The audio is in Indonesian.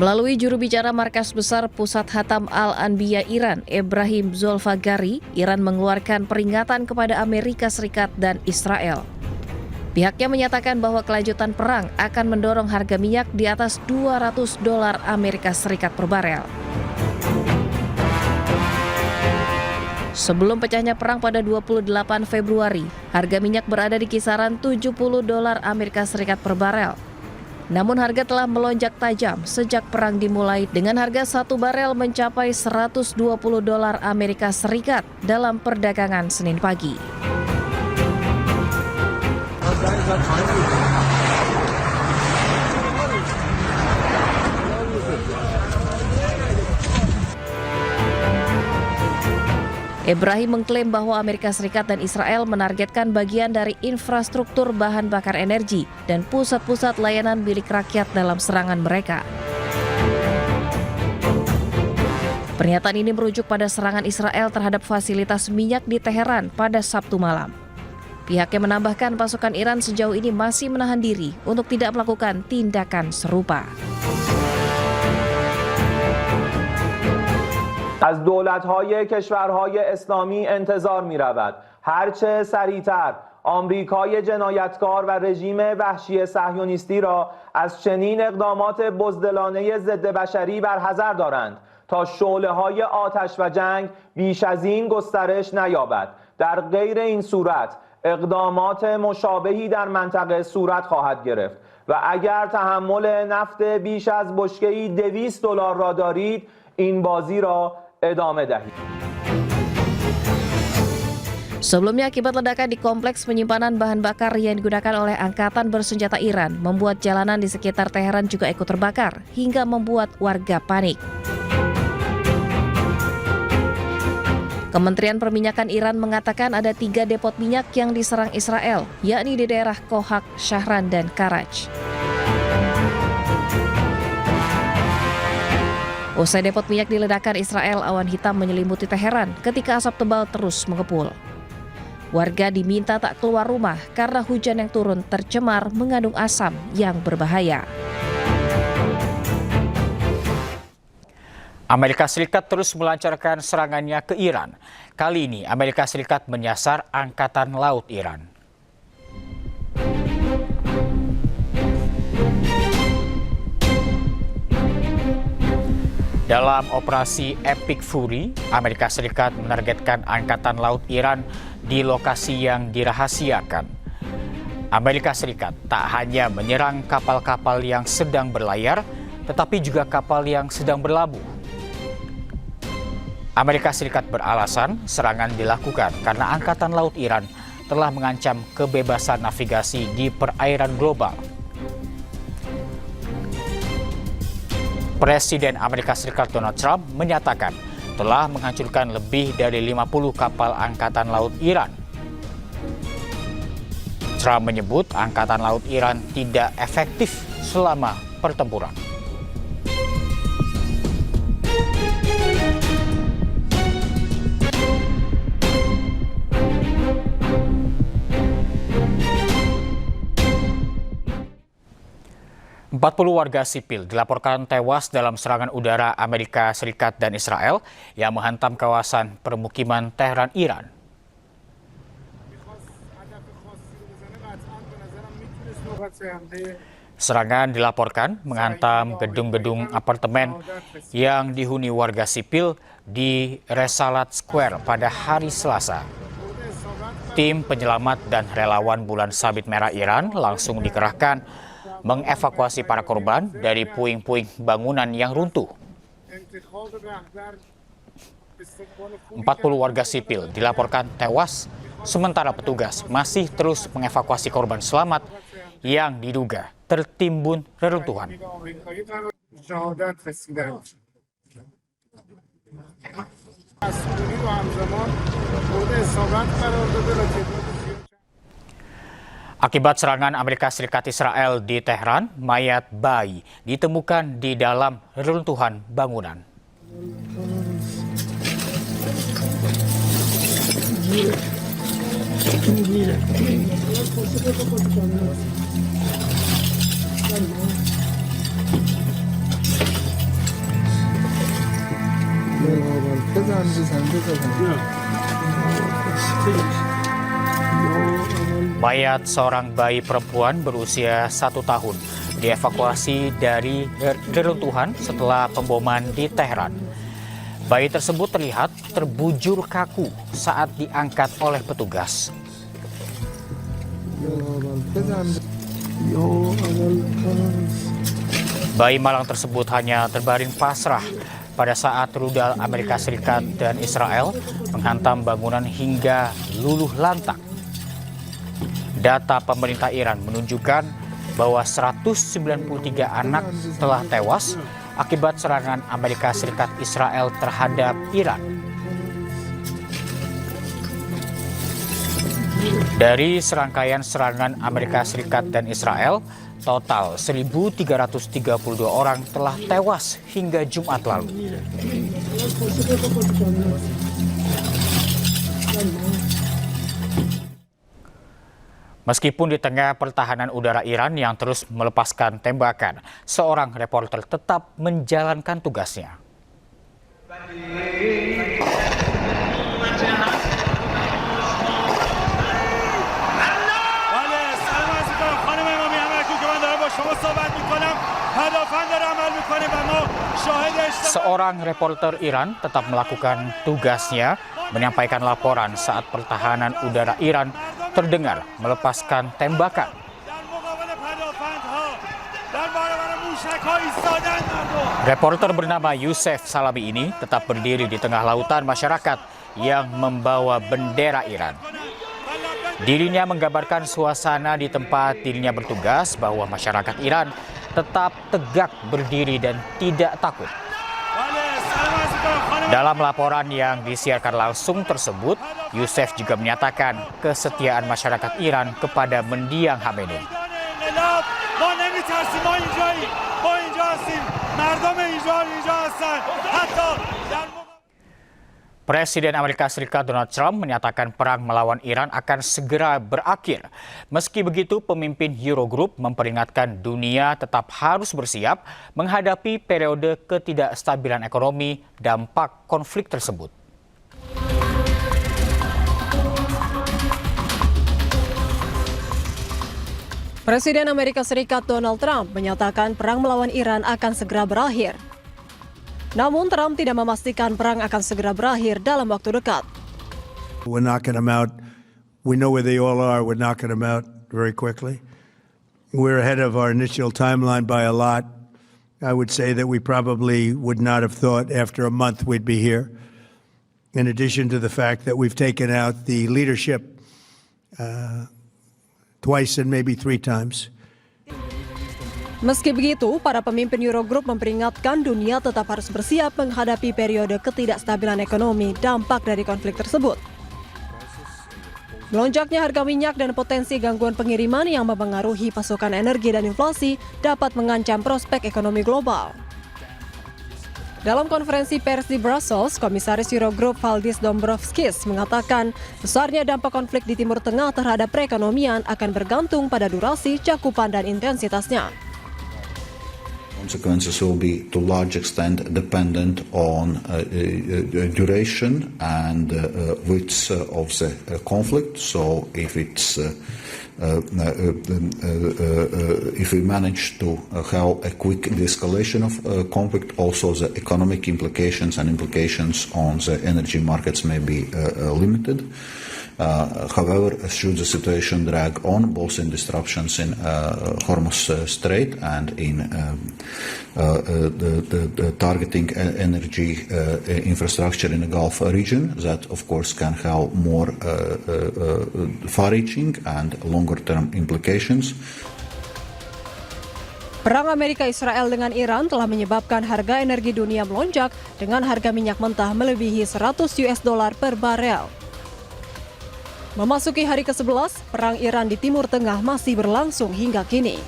Melalui juru bicara Markas Besar Pusat Hatam Al-Anbiya Iran, Ebrahim Zolfagari, Iran mengeluarkan peringatan kepada Amerika Serikat dan Israel. Pihaknya menyatakan bahwa kelanjutan perang akan mendorong harga minyak di atas $200 Amerika Serikat per barel. Sebelum pecahnya perang pada 28 Februari, harga minyak berada di kisaran $70 Amerika Serikat per barel. Namun harga telah melonjak tajam sejak perang dimulai dengan harga satu barel mencapai $120 Amerika Serikat dalam perdagangan Senin pagi. Ebrahim mengklaim bahwa Amerika Serikat dan Israel menargetkan bagian dari infrastruktur bahan bakar energi dan pusat-pusat layanan milik rakyat dalam serangan mereka. Pernyataan ini merujuk pada serangan Israel terhadap fasilitas minyak di Teheran pada Sabtu malam. Pihaknya menambahkan pasukan Iran sejauh ini masih menahan diri untuk tidak melakukan tindakan serupa. از دولت‌های کشورهای اسلامی انتظار می‌رود هرچه سریعتر آمریکای جنایتکار و رژیم وحشی صهیونیستی را از چنین اقدامات بزدلانه ضد بشری برحذر دارند تا شعله‌های آتش و جنگ بیش از این گسترش نیابد. در غیر این صورت اقدامات مشابهی در منطقه صورت خواهد گرفت و اگر تحمل نفت بیش از بشکه‌ای $200 را دارید این بازی را ادامه دهید. Sebelumnya, akibat ledakan di kompleks penyimpanan bahan bakar yang digunakan oleh Angkatan Bersenjata Iran, membuat jalanan di sekitar Teheran juga ikut terbakar hingga membuat warga panik. Kementerian Perminyakan Iran mengatakan ada 3 depot minyak yang diserang Israel, yakni di daerah Kohak, Shahran, dan Karaj. Usai depot minyak diledakkan Israel, awan hitam menyelimuti Teheran ketika asap tebal terus mengepul. Warga diminta tak keluar rumah karena hujan yang turun tercemar mengandung asam yang berbahaya. Amerika Serikat terus melancarkan serangannya ke Iran. Kali ini Amerika Serikat menyasar Angkatan Laut Iran. Dalam operasi Epic Fury, Amerika Serikat menargetkan Angkatan Laut Iran di lokasi yang dirahasiakan. Amerika Serikat tak hanya menyerang kapal-kapal yang sedang berlayar, tetapi juga kapal yang sedang berlabuh. Amerika Serikat beralasan serangan dilakukan karena Angkatan Laut Iran telah mengancam kebebasan navigasi di perairan global. Presiden Amerika Serikat Donald Trump menyatakan telah menghancurkan lebih dari 50 kapal Angkatan Laut Iran. Trump menyebut Angkatan Laut Iran tidak efektif selama pertempuran. Empat 40 warga sipil dilaporkan tewas dalam serangan udara Amerika Serikat dan Israel yang menghantam kawasan permukiman Teheran, Iran. Serangan dilaporkan menghantam gedung-gedung apartemen yang dihuni warga sipil di Resalat Square pada hari Selasa. Tim penyelamat dan relawan Bulan Sabit Merah Iran langsung dikerahkan mengevakuasi para korban dari puing-puing bangunan yang runtuh. 40 warga sipil dilaporkan tewas, sementara petugas masih terus mengevakuasi korban selamat yang diduga tertimbun reruntuhan. Akibat serangan Amerika Serikat Israel di Teheran, mayat bayi ditemukan di dalam reruntuhan bangunan. Mayat seorang bayi perempuan berusia 1 tahun dievakuasi dari reruntuhan setelah pemboman di Teheran. Bayi tersebut terlihat terbujur kaku saat diangkat oleh petugas. Bayi malang tersebut hanya terbaring pasrah pada saat rudal Amerika Serikat dan Israel menghantam bangunan hingga luluh lantak. Data pemerintah Iran menunjukkan bahwa 193 anak telah tewas akibat serangan Amerika Serikat Israel terhadap Iran. Dari serangkaian serangan Amerika Serikat dan Israel, total 1.332 orang telah tewas hingga Jumat lalu. Meskipun di tengah pertahanan udara Iran yang terus melepaskan tembakan, seorang reporter tetap menjalankan tugasnya. Seorang reporter Iran tetap melakukan tugasnya, menyampaikan laporan saat pertahanan udara Iran terdengar melepaskan tembakan. Reporter bernama Yusef Salabi ini tetap berdiri di tengah lautan masyarakat yang membawa bendera Iran. Dirinya menggambarkan suasana di tempat dirinya bertugas bahwa masyarakat Iran tetap tegak berdiri dan tidak takut. Dalam laporan yang disiarkan langsung tersebut, Yusef juga menyatakan kesetiaan masyarakat Iran kepada mendiang Khamenei. Presiden Amerika Serikat Donald Trump menyatakan perang melawan Iran akan segera berakhir. Meski begitu, pemimpin Eurogroup memperingatkan dunia tetap harus bersiap menghadapi periode ketidakstabilan ekonomi dampak konflik tersebut. Presiden Amerika Serikat Donald Trump menyatakan perang melawan Iran akan segera berakhir. Namun Trump tidak memastikan perang akan segera berakhir dalam waktu dekat. We're knocking them out. We know where they all are. We're knocking them out very quickly. We're ahead of our initial timeline by a lot. I would say that we probably would not have thought after a month we'd be here. In addition to the fact that we've taken out the leadership twice and maybe 3 times. Meski begitu, para pemimpin Eurogroup memperingatkan dunia tetap harus bersiap menghadapi periode ketidakstabilan ekonomi dampak dari konflik tersebut. Melonjaknya harga minyak dan potensi gangguan pengiriman yang mempengaruhi pasokan energi dan inflasi dapat mengancam prospek ekonomi global. Dalam konferensi pers di Brussels, Komisaris Eurogroup Valdis Dombrovskis mengatakan besarnya dampak konflik di Timur Tengah terhadap perekonomian akan bergantung pada durasi, cakupan, dan intensitasnya. Consequences will be to large extent dependent on duration and width of the conflict. So if we manage to have a quick de-escalation of conflict, also the economic implications and implications on the energy markets may be limited. However, should the situation drag on, both in disruptions in Hormuz Strait and in the targeting energy infrastructure in the Gulf region, that of course can have more far-reaching and longer-term implications. Perang Amerika-Israel dengan Iran telah menyebabkan harga energi dunia melonjak dengan harga minyak mentah melebihi $100 per barel. Memasuki hari ke-11, perang Iran di Timur Tengah masih berlangsung hingga kini.